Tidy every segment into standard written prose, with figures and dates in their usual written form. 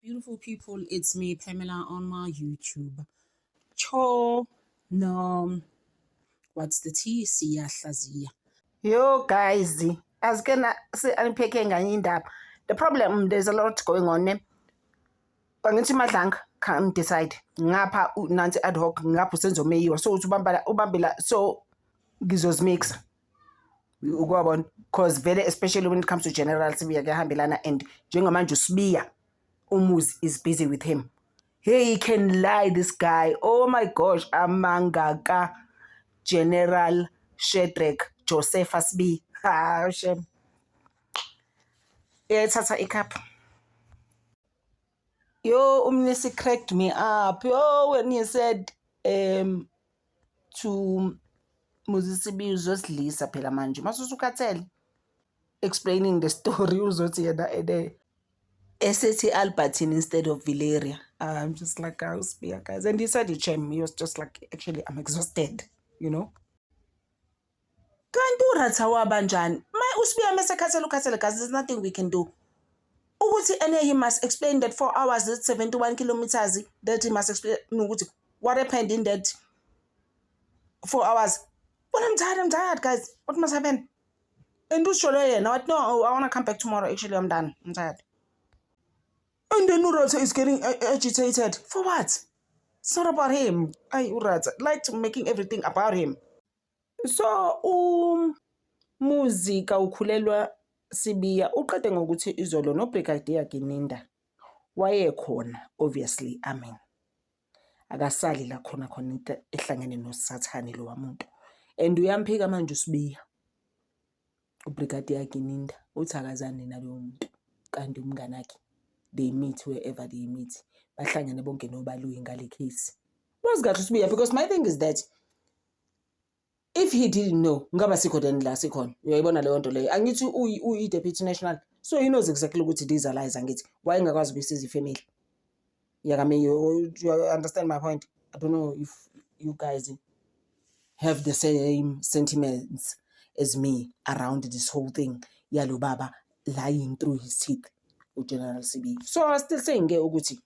Beautiful people, it's me, Pamela, on my YouTube. Cho, no, what's the T? Siyahlazia. Yo guys, as can unpacking indaba. The problem, there's a lot going on. Bangithi madlanga can't decide. Ngapha nansi ad hoc ngapha senzo mayor so ubambela so ngizozimix. Ukwabona because very especially when it comes to General Sibiya kuyahambelana and njengamanje uSibiya umuzi is busy with him. He can lie, this guy. Oh my gosh, amangaka General Shedrack Josephus B. Shame. Yayithatha icup. Yo, umnisi cracked me up. Yo, when he said to Muzisibi uzosilisa phela manje. Masusukathele explaining the story uzothi yena ede esethi Albertine instead of Valeria. I'm just like, I'll speak, guys. And he said it, he was just like, actually, I'm exhausted, you know. Kanti uratha wabanjani? Usibiya mesekhathele guys, there's nothing we can do. And he must explain that 4 hours, that's 71 kilometers, that he must explain what happened in that 4 hours. But I'm tired, guys. What must happen? And do show now. No, I want to come back tomorrow. Actually, I'm done. I'm tired. And then Urata is getting agitated. For what? It's not about him. I Urata like making everything about him. So, muzika ukhulelwa Sibiya uqede ngokuthi izolo no Brigadier Gininda wayekhona obviously akasali la khona into ehlangene noSathane lo wamuntu and uyamphika manje uSibiya uBrigadier Gininda uthakazane nalowo muntu kanti umngane wakhe they meet wherever they meet bahlangene bonke nobaluyi ngale case was got uSibiya because my thing is that if he didn't know, ngaba sikho then la sikhona. Uyayibona leyo nto leyo. Angithi uyi deputy national. So he knows exactly ukuthi these are lies angithi. Why ngakwazi ukuyisiza ifamily? Yakame you understand my point? I don't know if you guys have the same sentiments as me around this whole thing. Yalo baba lying through his teeth with General CB. So I was still saying ukuthi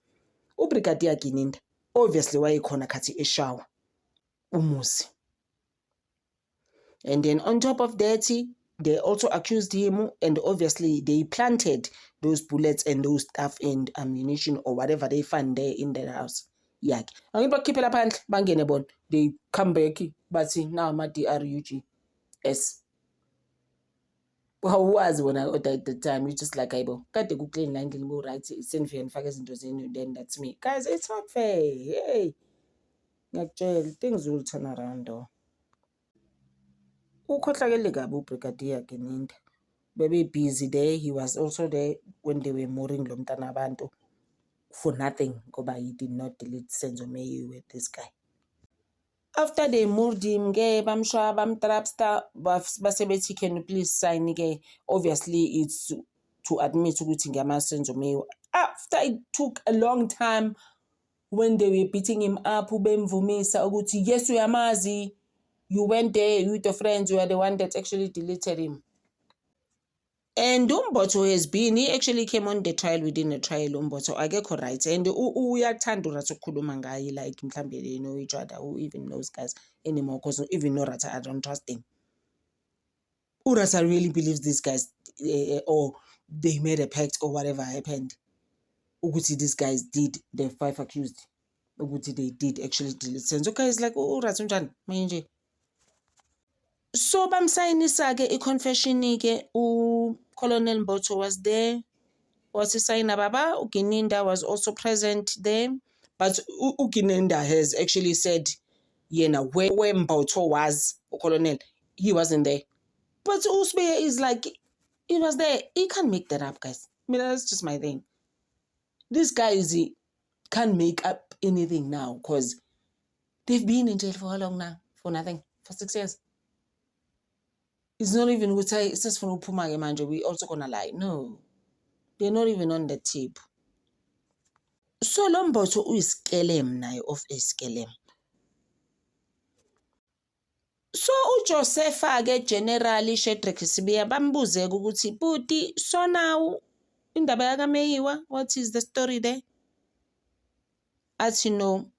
uBrigadier Gininda obviously wayekhona khathi eshawa umuzi. And then on top of that, they also accused him, and obviously they planted those bullets and those stuff and ammunition or whatever they found there in their house. Yeah. And if keep it up, they come back, but see now my DRUG. Yes. How was when I ordered at the time? You just like Ibo. Got the good clean line, go right, send for and focus into then that's me. Guys, it's not fair. Hey. Actually, things will turn around though. Ukhohlakele kabi uBrigadier Gininda. Baby busy there. He was also there when they were mooring lo mntana abantu for nothing ngoba he did not delete Senzo Mayor with this guy. After they moored him, bamshwa bamtrapster basebethi can you please sign ke. Obviously it's to admit ukuthi ngama Senzo Mayor. After it took a long time when they were beating him up ubemvumisa ukuthi yes uyamazi. You went there with your friends, you are the one that actually deleted him. And Umboto has been, he actually came on the trial within a trial, Umboto, akekho right. And uyathanda uRatha ukukhuluma ngaye like mhlambe they know each other, who even knows guys anymore, because even no Ratha, I don't trust him. Ratha really believes these guys, or they made a pact or whatever happened. Ukuthi these guys did, the 5 accused, ukuthi they did actually delete. So guys like, Ratha unjani, manje. So bamsayinisa ke i-confession ke Colonel Mboto was there. Was isayina baba uGininda was also present there, but uGininda has actually said yena where Mboto was Colonel he wasn't there. But uSibiya is like he was there. He can't make that up, guys. I mean that's just my thing. These guys can't make up anything now because they've been in jail for how long now? For nothing. For 6 years. It's not even what I says from Upuma manje, we also gonna lie. No. They're not even on the tip. So Lomboto uyiskelem naye of iskelem. So uJosepha ke General Shedrack Sibiya bambuze ukuthi buti so now indaba yakaMeyiwa, what is the story there? Athi no,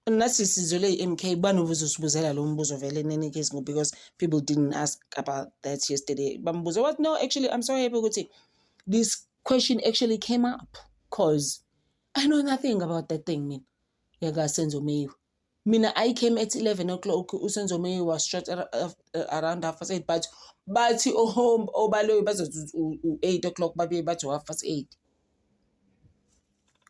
nathi sizole i-MK banobuzo sibuzela lo mbuzo vele in any case, because people didn't ask about that yesterday. Bambuza what? No, actually, I'm so happy ukuthi this question actually came up, because I know nothing about that thing, mina. Yaka Senzo Meyiwa. Mina, I came at 11 o'clock. Usenzo Meyiwa was shot around 8:30, but bathi home obaloyi bazothi 8 o'clock babuye bathi 8:30.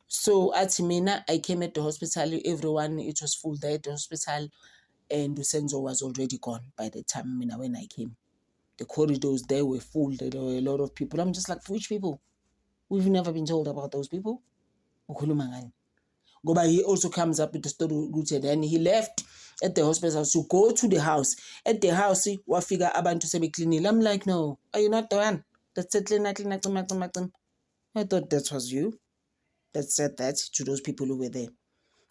So athi mina, I came at the hospital, everyone, it was full there at the hospital, and Usenzo was already gone by the time mina when I came. The corridors there were full, there were a lot of people. I'm just like, which people? We've never been told about those people. Ukhuluma ngani? Ngoba he also comes up with the story ukuthi then he left at the hospital to go to the house. At the house, wafika abantu sebeklinile. I'm like, no, are you not the one that said clean? I thought that was you that said that to those people who were there.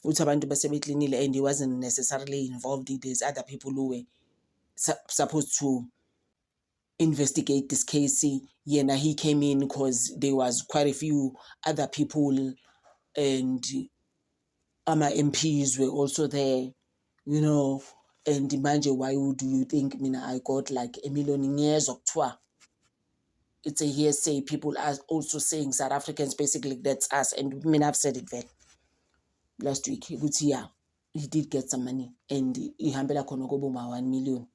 Uthi abantu basebeklinile, and he wasn't necessarily involved. There's other people who were supposed to investigate this case. Yeah, he came in because there was quite a few other people, and MPs were also there, you know. And manje, why would you think mina I got like a million years of tour? It's a hearsay. People are also saying South Africans, basically, that's us. And mina, I've said it very last week. Yeah, he did get some money, and he hambela khona kobuma 1 million,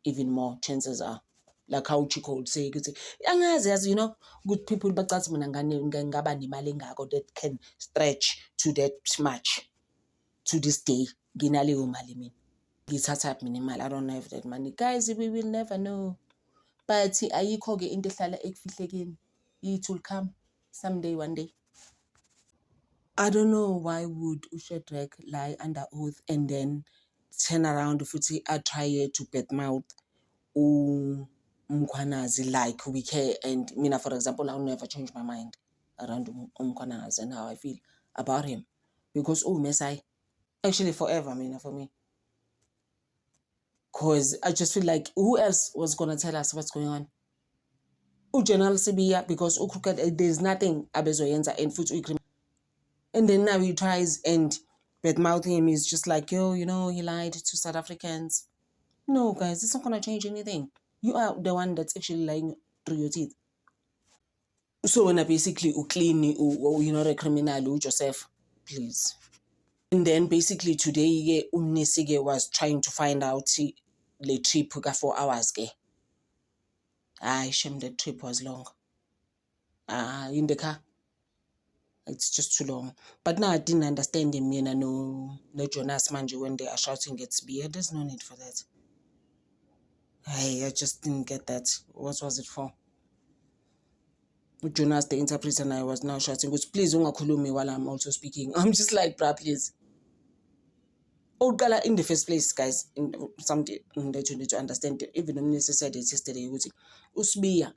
even more chances are. Like how Chico would say, you know, good people bacathi mina ngaba nemali engako that can stretch to that much. To this day, ginaleyo mali mina. Ngithatha mina imali. I don't know if that money. Guys, we will never know. But ayikho ke into ehlala ekufihlekeni. It will come someday, one day. I don't know why would uShadrack lie under oath and then turn around futhi try to badmouth Mkhwanazi like we care. And mina, for example, I'll never change my mind around Mkhwanazi and how I feel about him, because Messiah, actually forever, mina, for me. Because I just feel like, who else was going to tell us what's going on? General Sibiya, because there's nothing abezoyenza and futhi. And then now he tries and badmouthing him is just like, yo, you know, he lied to South Africans. No, guys, it's not going to change anything. You are the one that's actually lying through your teeth. So when I basically clean, you're not a criminal, Joseph, please. And then basically today, Umnesige was trying to find out the trip for 4 hours. Shame the trip was long. In the car, it's just too long. But now I didn't understand him, you know, no Jonas Manji when they are shouting it's beer. There's no need for that. I just didn't get that. What was it for? Jonas, the interpreter, and I was now shouting, please don't call me while I'm also speaking. I'm just like, bruh, please. In the first place, guys, something that you need to understand, even the minister said it yesterday, Usbiya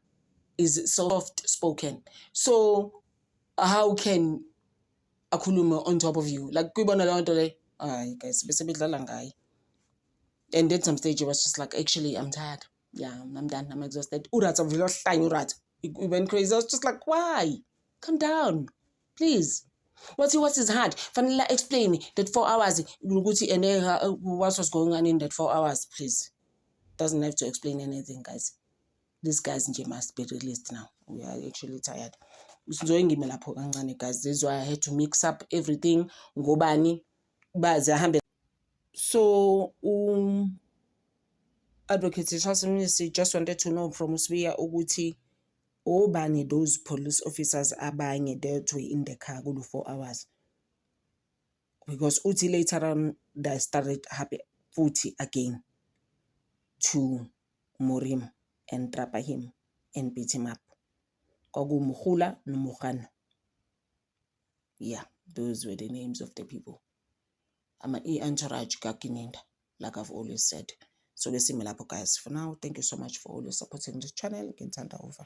is soft spoken. So how can akhulume on top of you? Like, guys, and then some stage it was just like, actually, I'm tired. Yeah, I'm done. I'm exhausted. He went crazy. I was just like, why? Calm down, please. What is hard? Vanilla, explain that 4 hours. What was going on in that 4 hours, please? Doesn't have to explain anything, guys. These guys must be released now. We are actually tired. Guys, this is why I had to mix up everything. Ngobani, so Advocate Shasimisi just wanted to know from Usbiya ukuthi obani those police officers abanye that were in the car for 4 hours, because uthi later on they started happy futhi again to Morim and trap him and beat him up. Mukhula no Mukhana. Yeah, those were the names of the people. I'm an entourage kakininda, like I've always said. So we're similar, guys. For now, thank you so much for always supporting this channel. Over.